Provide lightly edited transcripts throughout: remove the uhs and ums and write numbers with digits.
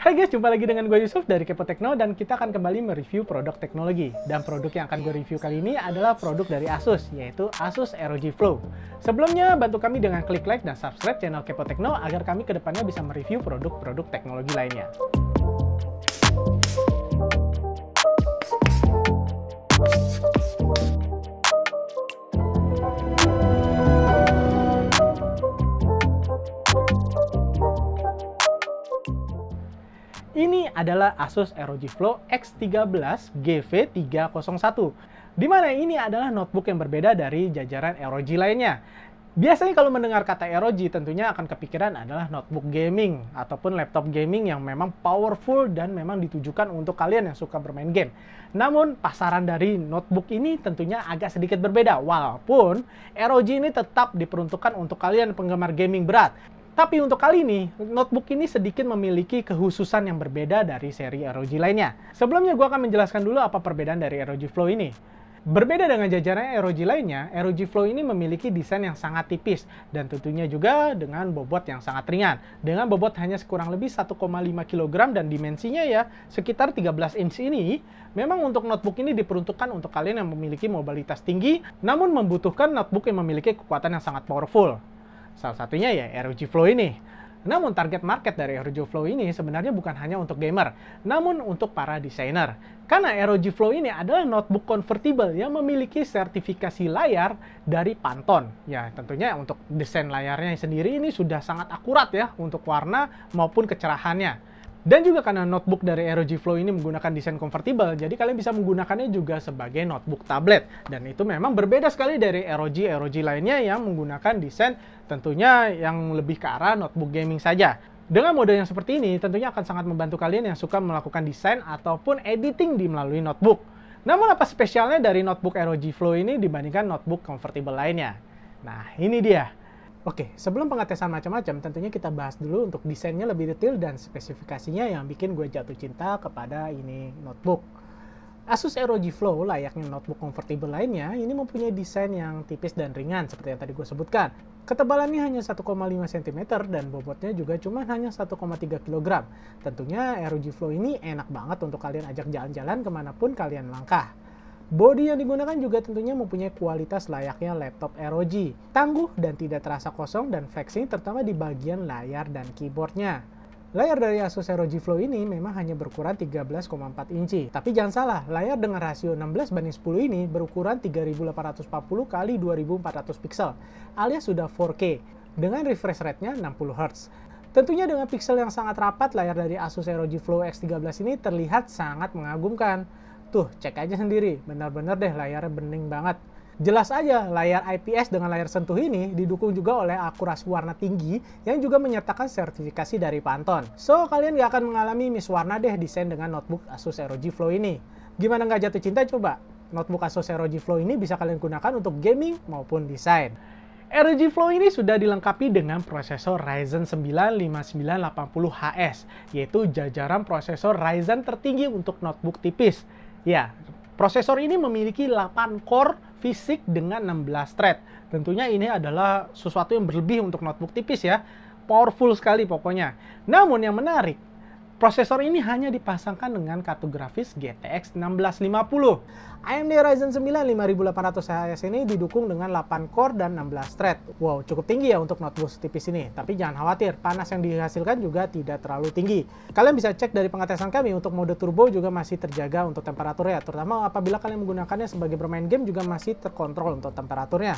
Hai guys, jumpa lagi dengan gue Yusuf dari Kepo Tekno dan kita akan kembali mereview produk teknologi. Dan produk yang akan gue review kali ini adalah produk dari Asus, yaitu Asus ROG Flow. Sebelumnya, bantu kami dengan klik like dan subscribe channel Kepo Tekno agar kami kedepannya bisa mereview produk-produk teknologi lainnya. Ini adalah Asus ROG Flow X13 GV301, di mana ini adalah notebook yang berbeda dari jajaran ROG lainnya. Biasanya kalau mendengar kata ROG tentunya akan kepikiran adalah notebook gaming ataupun laptop gaming yang memang powerful dan memang ditujukan untuk kalian yang suka bermain game. Namun pasaran dari notebook ini tentunya agak sedikit berbeda, walaupun ROG ini tetap diperuntukkan untuk kalian penggemar gaming berat. Tapi untuk kali ini, notebook ini sedikit memiliki kekhususan yang berbeda dari seri ROG lainnya. Sebelumnya, gue akan menjelaskan dulu apa perbedaan dari ROG Flow ini. Berbeda dengan jajaran ROG lainnya, ROG Flow ini memiliki desain yang sangat tipis dan tentunya juga dengan bobot yang sangat ringan. Dengan bobot hanya kurang lebih 1,5 kg dan dimensinya ya sekitar 13 inch ini, memang untuk notebook ini diperuntukkan untuk kalian yang memiliki mobilitas tinggi, namun membutuhkan notebook yang memiliki kekuatan yang sangat powerful. Salah satunya ya ROG Flow ini. Namun target market dari ROG Flow ini sebenarnya bukan hanya untuk gamer, namun untuk para desainer. Karena ROG Flow ini adalah notebook convertible yang memiliki sertifikasi layar dari Pantone. Ya tentunya untuk desain layarnya sendiri ini sudah sangat akurat ya untuk warna maupun kecerahannya. Dan juga karena notebook dari ROG Flow ini menggunakan desain convertible, jadi kalian bisa menggunakannya juga sebagai notebook tablet. Dan itu memang berbeda sekali dari ROG lainnya yang menggunakan desain tentunya yang lebih ke arah notebook gaming saja. Dengan mode yang seperti ini, tentunya akan sangat membantu kalian yang suka melakukan desain ataupun editing di melalui notebook. Namun apa spesialnya dari notebook ROG Flow ini dibandingkan notebook convertible lainnya? Nah, ini dia. Oke, sebelum pengetesan macam-macam, tentunya kita bahas dulu untuk desainnya lebih detail dan spesifikasinya yang bikin gue jatuh cinta kepada ini notebook. Asus ROG Flow, layaknya notebook convertible lainnya, ini mempunyai desain yang tipis dan ringan seperti yang tadi gue sebutkan. Ketebalannya hanya 1,5 cm dan bobotnya juga cuma hanya 1,3 kg. Tentunya ROG Flow ini enak banget untuk kalian ajak jalan-jalan kemanapun kalian langkah. Bodi yang digunakan juga tentunya mempunyai kualitas layaknya laptop ROG. Tangguh dan tidak terasa kosong dan flexing terutama di bagian layar dan keyboardnya. Layar dari Asus ROG Flow ini memang hanya berukuran 13,4 inci. Tapi jangan salah, layar dengan rasio 16:10 ini berukuran 3840 x 2400 pixel alias sudah 4K dengan refresh rate-nya 60 Hz. Tentunya dengan pixel yang sangat rapat, layar dari Asus ROG Flow X13 ini terlihat sangat mengagumkan. Tuh, cek aja sendiri, benar-benar deh layarnya bening banget. Jelas aja, layar IPS dengan layar sentuh ini didukung juga oleh akurasi warna tinggi yang juga menyertakan sertifikasi dari Pantone. So, kalian gak akan mengalami miss warna deh desain dengan notebook Asus ROG Flow ini. Gimana nggak jatuh cinta coba? Notebook Asus ROG Flow ini bisa kalian gunakan untuk gaming maupun desain. ROG Flow ini sudah dilengkapi dengan prosesor Ryzen 9 5980HS, yaitu jajaran prosesor Ryzen tertinggi untuk notebook tipis. Ya, prosesor ini memiliki 8 core fisik dengan 16 thread. Tentunya ini adalah sesuatu yang berlebih untuk notebook tipis ya. Powerful sekali pokoknya. Namun yang menarik, prosesor ini hanya dipasangkan dengan kartu grafis GTX 1650. AMD Ryzen 9 5800HS ini didukung dengan 8 core dan 16 thread. Wow, cukup tinggi ya untuk notebook tipis ini. Tapi jangan khawatir, panas yang dihasilkan juga tidak terlalu tinggi. Kalian bisa cek dari pengetesan kami untuk mode turbo juga masih terjaga untuk temperaturnya. Terutama apabila kalian menggunakannya sebagai bermain game juga masih terkontrol untuk temperaturnya.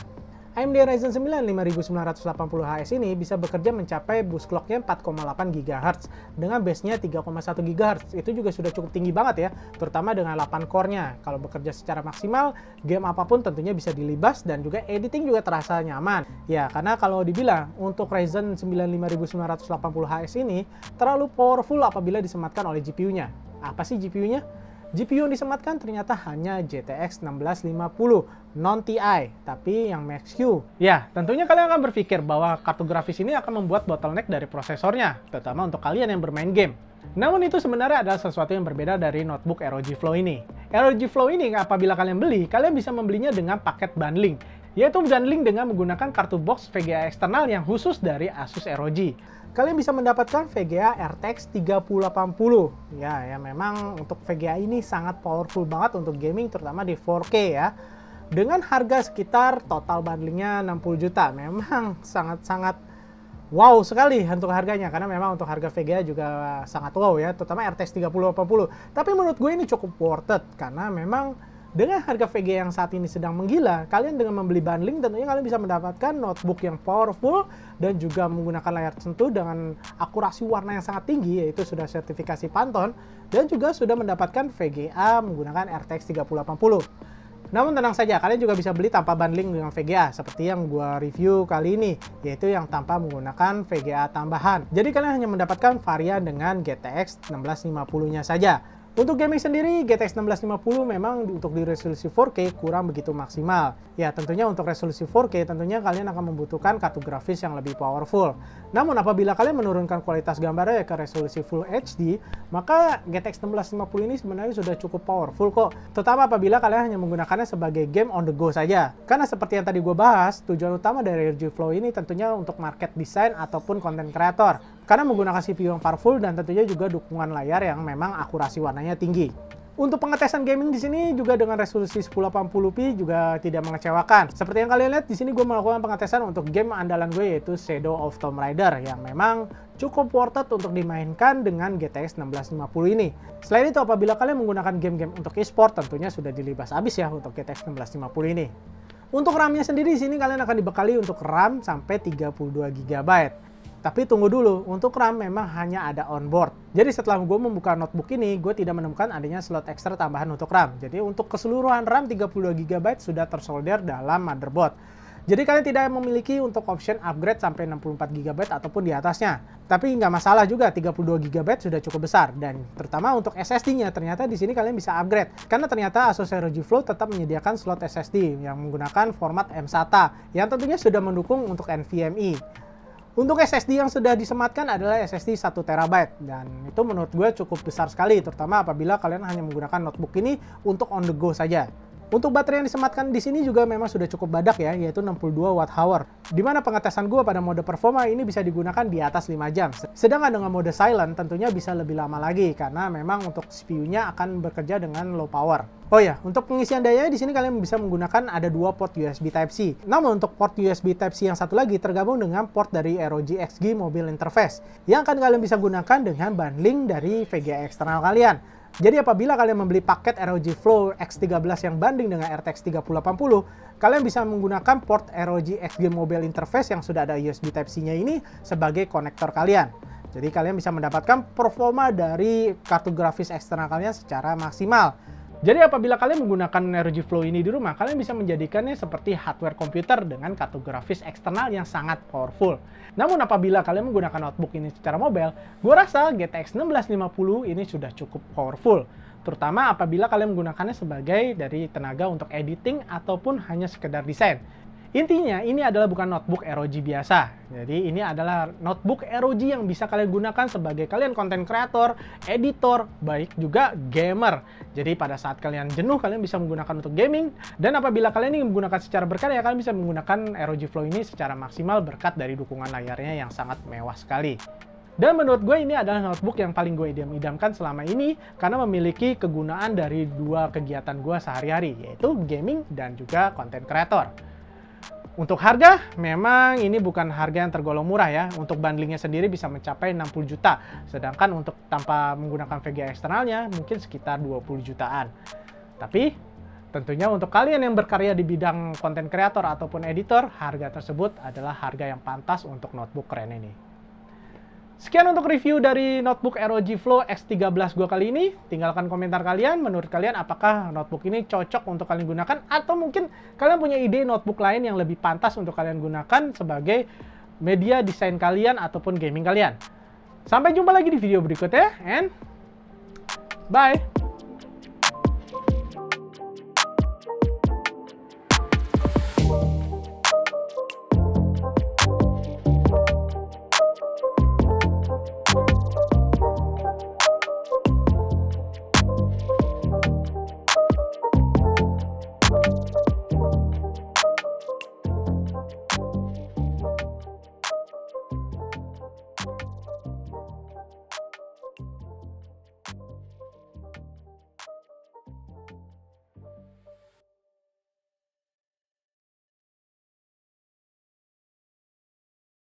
AMD Ryzen 9 5980HS ini bisa bekerja mencapai boost clock-nya 4,8 GHz dengan base-nya 3,1 GHz. Itu juga sudah cukup tinggi banget ya, terutama dengan 8 core-nya. Kalau bekerja secara maksimal, game apapun tentunya bisa dilibas dan juga editing juga terasa nyaman. Ya, karena kalau dibilang untuk Ryzen 9 5980HS ini terlalu powerful apabila disematkan oleh GPU-nya. Apa sih GPU-nya? GPU yang disematkan ternyata hanya GTX 1650 non-TI, tapi yang Max-Q. Ya, tentunya kalian akan berpikir bahwa kartu grafis ini akan membuat bottleneck dari prosesornya, terutama untuk kalian yang bermain game. Namun itu sebenarnya adalah sesuatu yang berbeda dari notebook ROG Flow ini. ROG Flow ini apabila kalian beli, kalian bisa membelinya dengan paket bundling, yaitu bundling dengan menggunakan kartu box VGA eksternal yang khusus dari Asus ROG. Kalian bisa mendapatkan VGA RTX 3080. Ya memang untuk VGA ini sangat powerful banget untuk gaming, terutama di 4K ya. Dengan harga sekitar total bundlingnya 60 juta. Memang sangat-sangat wow sekali untuk harganya, karena memang untuk harga VGA juga sangat wow ya, terutama RTX 3080. Tapi menurut gue ini cukup worth it, karena memang dengan harga VGA yang saat ini sedang menggila, kalian dengan membeli bundling tentunya kalian bisa mendapatkan notebook yang powerful dan juga menggunakan layar sentuh dengan akurasi warna yang sangat tinggi, yaitu sudah sertifikasi Pantone, dan juga sudah mendapatkan VGA menggunakan RTX 3080. Namun tenang saja, kalian juga bisa beli tanpa bundling dengan VGA, seperti yang gua review kali ini, yaitu yang tanpa menggunakan VGA tambahan. Jadi kalian hanya mendapatkan varian dengan GTX 1650-nya saja. Untuk gaming sendiri, GTX 1650 memang untuk di resolusi 4K kurang begitu maksimal. Ya, tentunya untuk resolusi 4K tentunya kalian akan membutuhkan kartu grafis yang lebih powerful. Namun apabila kalian menurunkan kualitas gambarnya ke resolusi Full HD, maka GTX 1650 ini sebenarnya sudah cukup powerful kok. Terutama apabila kalian hanya menggunakannya sebagai game on the go saja. Karena seperti yang tadi gue bahas, tujuan utama dari RG Flow ini tentunya untuk market design ataupun content creator. Karena menggunakan CPU yang powerful dan tentunya juga dukungan layar yang memang akurasi warnanya tinggi. Untuk pengetesan gaming di sini juga dengan resolusi 1080p juga tidak mengecewakan. Seperti yang kalian lihat di sini gue melakukan pengetesan untuk game andalan gue, yaitu Shadow of Tomb Raider, yang memang cukup worth it untuk dimainkan dengan GTX 1650 ini. Selain itu, apabila kalian menggunakan game-game untuk e-sport, tentunya sudah dilibas habis ya untuk GTX 1650 ini. Untuk RAM-nya sendiri di sini kalian akan dibekali untuk RAM sampai 32 GB. Tapi tunggu dulu, untuk RAM memang hanya ada onboard. Jadi setelah gue membuka notebook ini, gue tidak menemukan adanya slot ekstra tambahan untuk RAM. Jadi untuk keseluruhan RAM 32 GB sudah tersolder dalam motherboard. Jadi kalian tidak memiliki untuk option upgrade sampai 64 GB ataupun di atasnya. Tapi nggak masalah juga, 32 GB sudah cukup besar. Dan terutama untuk SSD-nya, ternyata di sini kalian bisa upgrade. Karena ternyata Asus ROG Flow tetap menyediakan slot SSD yang menggunakan format mSATA, yang tentunya sudah mendukung untuk NVMe. Untuk SSD yang sudah disematkan adalah SSD 1 TB, dan itu menurut gue cukup besar sekali, terutama apabila kalian hanya menggunakan notebook ini untuk on the go saja. Untuk baterai yang disematkan di sini juga memang sudah cukup badak ya, yaitu 62 Wh. Dimana pengetesan gue pada mode performa ini bisa digunakan di atas 5 jam. Sedangkan dengan mode silent tentunya bisa lebih lama lagi, karena memang untuk CPU-nya akan bekerja dengan low power. Oh ya, untuk pengisian daya di sini kalian bisa menggunakan ada 2 port USB Type-C. Namun untuk port USB Type-C yang satu lagi tergabung dengan port dari ROG XG Mobile Interface, yang akan kalian bisa gunakan dengan bundling dari VGA eksternal kalian. Jadi apabila kalian membeli paket ROG Flow X13 yang banding dengan RTX 3080, kalian bisa menggunakan port ROG XG Mobile Interface yang sudah ada USB Type-C-nya ini sebagai konektor kalian. Jadi kalian bisa mendapatkan performa dari kartu grafis eksternal kalian secara maksimal. Jadi apabila kalian menggunakan ROG Flow ini di rumah, kalian bisa menjadikannya seperti hardware komputer dengan kartu grafis eksternal yang sangat powerful. Namun apabila kalian menggunakan notebook ini secara mobile, gue rasa GTX 1650 ini sudah cukup powerful. Terutama apabila kalian menggunakannya sebagai dari tenaga untuk editing ataupun hanya sekedar desain. Intinya, ini adalah bukan notebook ROG biasa. Jadi, ini adalah notebook ROG yang bisa kalian gunakan sebagai kalian content creator, editor, baik juga gamer. Jadi, pada saat kalian jenuh, kalian bisa menggunakan untuk gaming. Dan apabila kalian ingin menggunakan secara berkarya, kalian bisa menggunakan ROG Flow ini secara maksimal berkat dari dukungan layarnya yang sangat mewah sekali. Dan menurut gue ini adalah notebook yang paling gue idam-idamkan selama ini karena memiliki kegunaan dari dua kegiatan gue sehari-hari, yaitu gaming dan juga content creator. Untuk harga, memang ini bukan harga yang tergolong murah ya. Untuk bundlingnya sendiri bisa mencapai 60 juta. Sedangkan untuk tanpa menggunakan VGA eksternalnya mungkin sekitar 20 jutaan. Tapi tentunya untuk kalian yang berkarya di bidang content creator ataupun editor, harga tersebut adalah harga yang pantas untuk notebook keren ini. Sekian untuk review dari notebook ROG Flow X13 gue kali ini. Tinggalkan komentar kalian, menurut kalian apakah notebook ini cocok untuk kalian gunakan, atau mungkin kalian punya ide notebook lain yang lebih pantas untuk kalian gunakan sebagai media desain kalian ataupun gaming kalian. Sampai jumpa lagi di video berikutnya, and bye!